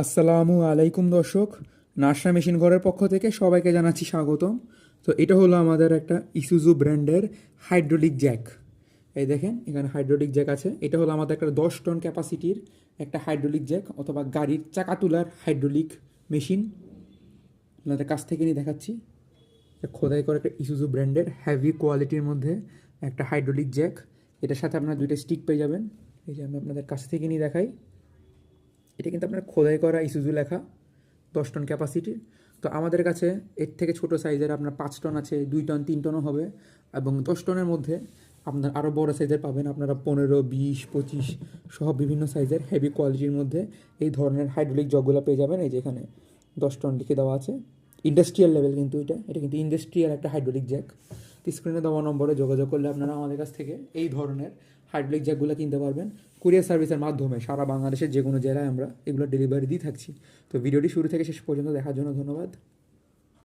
আসসালামু আলাইকুম দর্শক, নাসা মেশিন ঘরের পক্ষ থেকে সবাইকে জানাচ্ছি স্বাগতম। তো এটা হলো আমাদের একটা ইসুজু ব্র্যান্ডের হাইড্রোলিক জ্যাক। এই দেখেন এখানে হাইড্রোলিক জ্যাক আছে। এটা হলো আমাদের একটা 10 টন ক্যাপাসিটির একটা হাইড্রোলিক জ্যাক অথবা গাড়ির চাকা তোলার হাইড্রোলিক মেশিন। আপনাদের কাছ থেকে নিয়ে দেখাচ্ছি। খোদাই করে একটা ইসুজু ব্র্যান্ডের হেভি কোয়ালিটির মধ্যে একটা হাইড্রোলিক জ্যাক। এটার সাথে আপনারা দুইটা স্টিক পেয়ে যাবেন। এই যে আমি আপনাদের কাছ থেকে নিয়ে দেখাই। এটা কিন্তু আপনার খোদাই করা ইসুজু লেখা, 10 টন ক্যাপাসিটির। তো আমাদের কাছে এর থেকে ছোট সাইজের আপনার 5 টন আছে, 2 টন 3 টনও হবে, এবং 10 টনের মধ্যে আপনার আরও বড় সাইজের পাবেন। আপনারা 15, 20, 25 সহ বিভিন্ন সাইজের হেভি কোয়ালিটির মধ্যে এই ধরনের হাইড্রোলিক জগগুলো পেয়ে যাবেন। এই যে এখানে 10 টন লিখে দেওয়া আছে। ইন্ডাস্ট্রিয়াল লেভেল কিন্তু এটা কিন্তু ইন্ডাস্ট্রিয়াল একটা হাইড্রোলিক জ্যাক। স্ক্রিনে দেওয়া নম্বরে যোগাযোগ করলে আপনারা আমাদের কাছ থেকে এই ধরনের হাইড্রোলিক জ্যাকগুলো কিনতে পারবেন। কুরিয়ার সার্ভিসের মাধ্যমে সারা বাংলাদেশের যে কোনো জেলায় আমরা এগুলো ডেলিভারি দিয়ে থাকছি। তো ভিডিওটি শুরু থেকে শেষ পর্যন্ত দেখার জন্য ধন্যবাদ।